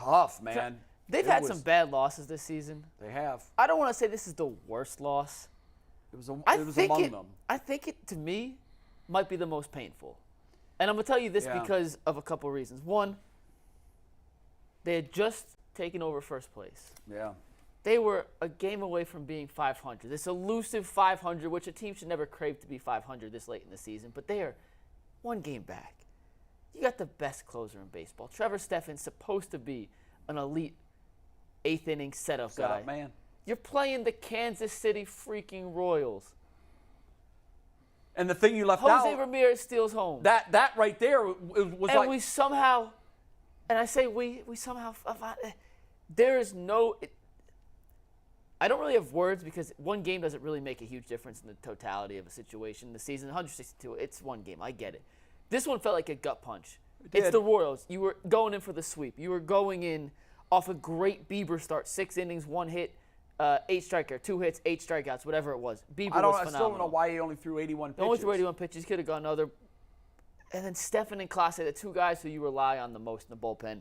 tough, man. They've had some bad losses this season. They have. I don't want to say this is the worst loss. It was among them. I think it, to me, might be the most painful. And I'm going to tell you this because of a couple of reasons. One, they had just taken over first place. Yeah. They were a game away from being 500. This elusive 500, which a team should never crave to be 500 this late in the season. But they are one game back. You got the best closer in baseball. Trevor Steffen's supposed to be an elite eighth-inning setup guy. Setup man. You're playing the Kansas City freaking Royals. And the thing you left Jose Ramirez steals home. That right there was and like. We somehow, and I say we somehow, there is no. I don't really have words because one game doesn't really make a huge difference in the totality of a situation. The season, 162, it's one game. I get it. This one felt like a gut punch. It's the Royals. You were going in for the sweep. You were going in off a great Bieber start, 6 innings, 1 hit, 8 striker, 2 hits, 8 strikeouts, whatever it was. Bieber was phenomenal. I still don't know why he only threw 81 pitches. He only threw 81 pitches. He could have gone another. And then Steffen and Clase, the two guys who you rely on the most in the bullpen,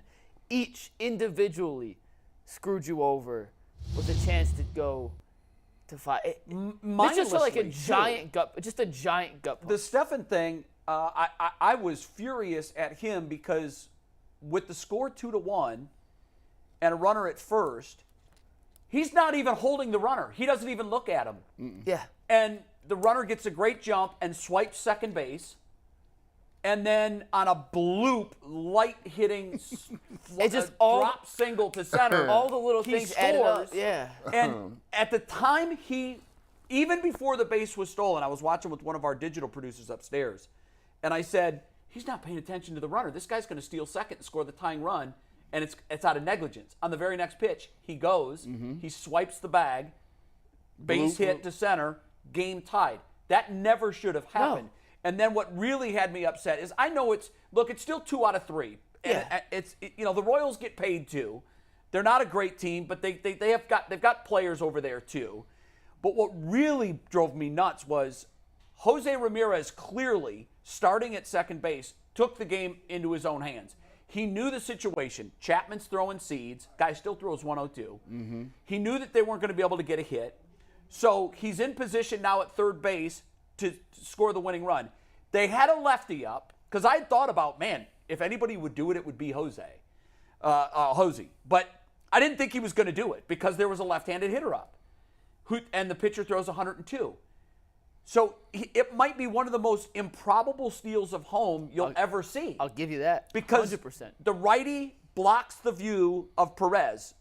each individually screwed you over with a chance to go to 5. This just felt like a giant gut punch. The Steffen thing, I was furious at him because with the score 2-1 and a runner at first, he's not even holding the runner. He doesn't even look at him. Yeah. And the runner gets a great jump and swipes second base. And then on a bloop, light hitting, it's just drop single to center. All the little things added up. Yeah. And at the time even before the base was stolen, I was watching with one of our digital producers upstairs. And I said, he's not paying attention to the runner. This guy's going to steal second and score the tying run. And it's out of negligence. On the very next pitch, he goes, he swipes the bag, base hit to center, game tied. That never should have happened. No. And then what really had me upset is I know it's still 2 out of 3. Yeah. And the Royals get paid too. They're not a great team, but they've got players over there too. But what really drove me nuts was Jose Ramirez clearly, starting at second base, took the game into his own hands. He knew the situation. Chapman's throwing seeds. Guy still throws 102. He knew that they weren't going to be able to get a hit. So he's in position now at third base to score the winning run. They had a lefty up, because I had thought about, man, if anybody would do it, it would be Jose. But I didn't think he was going to do it because there was a left-handed hitter up. And the pitcher throws 102. So it might be one of the most improbable steals of home you'll ever see. I'll give you that. Because 100%. The righty blocks the view of Perez.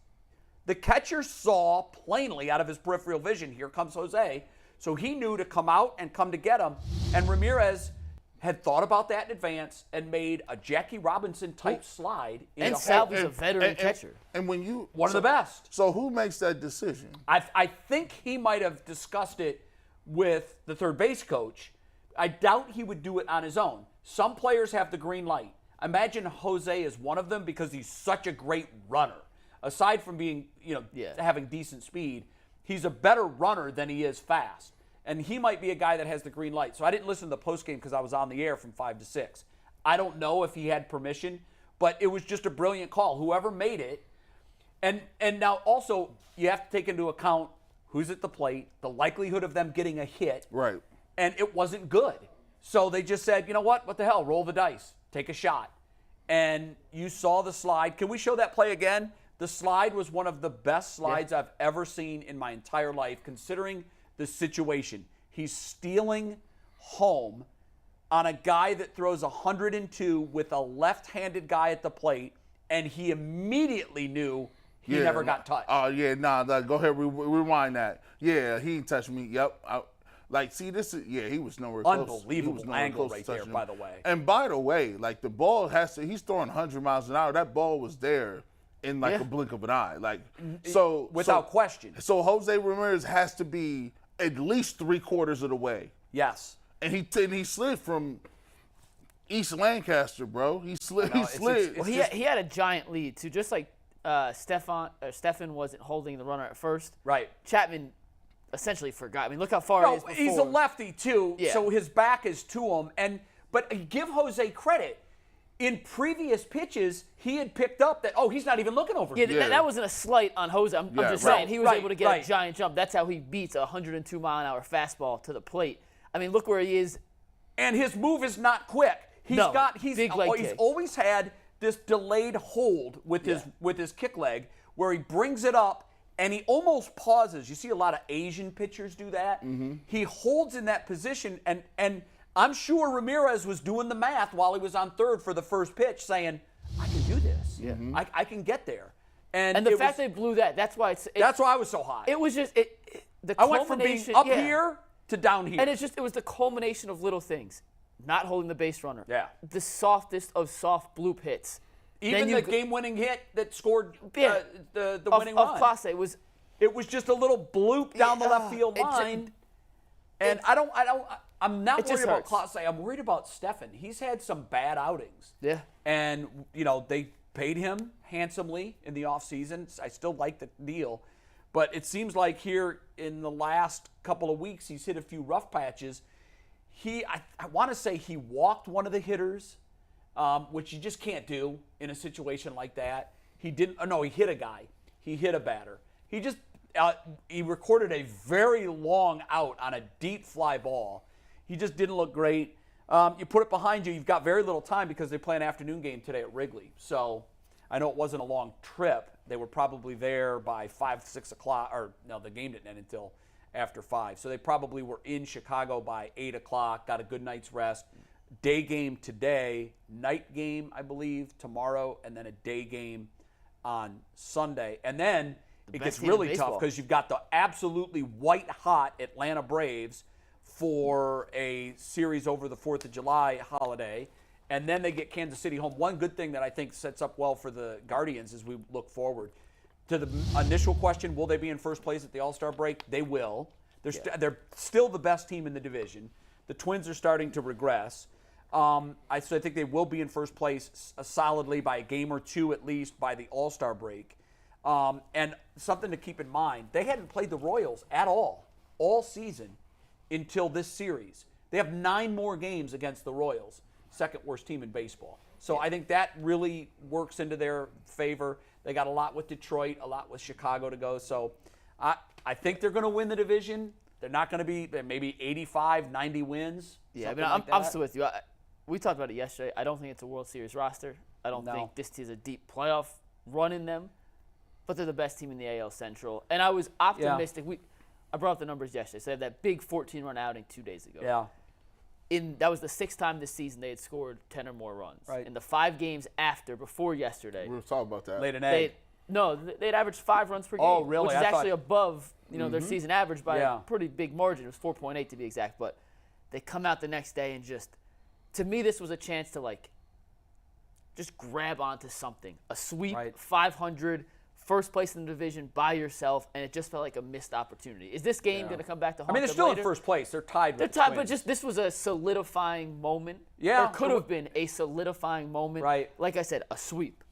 The catcher saw plainly out of his peripheral vision, here comes Jose. So he knew to come out and come to get him. And Ramirez had thought about that in advance and made a Jackie Robinson-type slide. And Salve is a veteran catcher. And when you one of the best. So who makes that decision? I think he might have discussed it with the third base coach. I doubt he would do it on his own. Some players have the green light. Imagine Jose is one of them because he's such a great runner. Aside from being, having decent speed, he's a better runner than he is fast. And he might be a guy that has the green light. So I didn't listen to the postgame because I was on the air from 5 to 6. I don't know if he had permission, but it was just a brilliant call. Whoever made it. And now also you have to take into account who's at the plate, the likelihood of them getting a hit. Right. And it wasn't good. So they just said, you know what the hell, roll the dice, take a shot. And you saw the slide. Can we show that play again? The slide was one of the best slides I've ever seen in my entire life, considering the situation. He's stealing home on a guy that throws 102 with a left-handed guy at the plate, and he immediately knew he never got touched. Oh, go ahead, rewind that. Yeah, he didn't touch me. Yep. He was nowhere close. Unbelievable angle right there, by the way. And by the way, the ball he's throwing 100 miles an hour. That ball was there in a blink of an eye. Without question. So Jose Ramirez has to be at least 3/4 of the way. Yes. And he slid from East Lancaster, bro. He slid. Well, he had a giant lead too. Just like Steffen wasn't holding the runner at first. Right. Chapman essentially forgot. I mean, look how far he is before. He's a lefty too, so his back is to him. But give Jose credit. in previous pitches, he had picked up that, he's not even looking over. Yeah, Yeah. that wasn't a slight on Jose. I'm just right. saying he was Right, able to get right. a giant jump. That's how he beats a 102-mile-an-hour fastball to the plate. I mean, look where he is. And his move is not quick. He's big leg he's kick. always had this delayed hold with his kick leg where he brings it up and he almost pauses. You see a lot of Asian pitchers do that. Mm-hmm. He holds in that position, and I'm sure Ramirez was doing the math while he was on third for the first pitch, saying, I can do this. Yeah. I can get there. And The fact they blew that's why that's why I was so high. it was just the I went from being culmination- up yeah. here to down here. And it was the culmination of little things. Not holding the base runner. Yeah. The softest of soft bloop hits. Even Then the you game-winning hit that scored Yeah. the of, winning of run. Clase was It was just a little bloop down the left field it just- line. And I'm not It just worried about hurts. Clase. I'm worried about Stefan. He's had some bad outings. yeah. And, they paid him handsomely in the offseason. I still like the deal. But it seems like here in the last couple of weeks, he's hit a few rough patches. I want to say he walked one of the hitters, which you just can't do in a situation like that. He didn't. Oh, no, he hit a guy. He hit a batter. He recorded a very long out on a deep fly ball. He just didn't look great. You put it behind you. You've got very little time because they play an afternoon game today at Wrigley. So I know it wasn't a long trip. They were probably there by 5, 6 o'clock. Or no, the game didn't end until after 5. So they probably were in Chicago by 8 o'clock, got a good night's rest. Day game today, night game, I believe, tomorrow, and then a day game on Sunday. And then it best gets team in really baseball. tough because you've got the absolutely white-hot Atlanta Braves for a series over the 4th of July holiday. And then they get Kansas City home. One good thing that I think sets up well for the Guardians as we look forward to the initial question, will they be in first place at the All-Star break? They will. They're still the best team in the division. The Twins are starting to regress. So I think they will be in first place solidly by a game or two at least by the All-Star break. And something to keep in mind, they hadn't played the Royals at all season until this series. They have 9 more games against the Royals, second worst team in baseball. So I think that really works into their favor. They got a lot with Detroit, a lot with Chicago to go. So I think they're going to win the division. They're not going to be maybe 85, 90 wins. Yeah, I mean, something like I'm that. still with you. We talked about it yesterday. I don't think it's a World Series roster. I don't No. think this team has a deep playoff run in them, but they're the best team in the AL Central. And I was optimistic. I brought up the numbers yesterday. So they had that big 14-run outing 2 days ago. Yeah. That was the 6th time this season they had scored 10 or more runs. Right. In the 5 games before yesterday, We were talking about that. Laid an egg. they'd averaged 5 runs per game. Oh, really? Which is I thought- actually above their season average by Yeah. a pretty big margin. It was 4.8 to be exact. But they come out the next day and to me, this was a chance to just grab onto something. A sweep, Right. 500, first place in the division by yourself, and it just felt like a missed opportunity. Is this game going to come back to haunt I mean, they're them still later? in first place. They're tied They're with the tied, but Twins. just this was a solidifying moment. Yeah. Or could have been a solidifying moment. Right. Like I said, a sweep.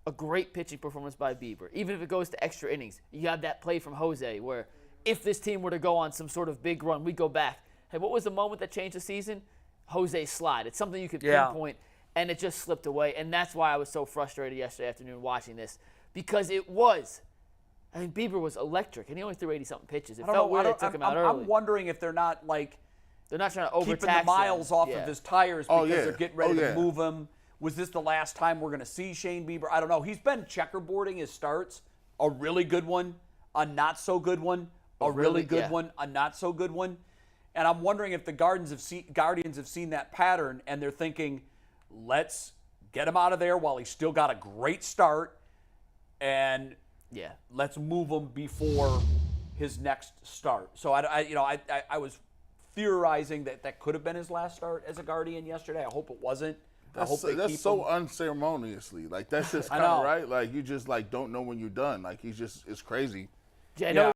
A great pitching performance by Bieber. Even if it goes to extra innings, you have that play from Jose where if this team were to go on some sort of big run, we go back. Hey, what was the moment that changed the season? Jose's slide. It's something you could pinpoint, and it just slipped away. And that's why I was so frustrated yesterday afternoon watching this, because it was. I mean, Bieber was electric, and he only threw 80-something pitches. It felt weird they took him out early. I'm wondering if they're not They're not trying to overtax keeping the miles him. off Yeah. of his tires because yeah. they're getting ready Oh, yeah. to move him. Was this the last time we're going to see Shane Bieber? I don't know. He's been checkerboarding his starts. A really good one, a not so good one, a really good yeah. one, a not so good one. And I'm wondering if the Guardians have seen that pattern and they're thinking, let's get him out of there while he's still got a great start, and Yeah. let's move him before his next start. So I was theorizing that could have been his last start as a Guardian yesterday. I hope it wasn't. I hope they That's keep so him. unceremoniously. Like, that's just I kind of know. right. Like, you just don't know when you're done. Like, it's crazy. Yeah, I Yeah. know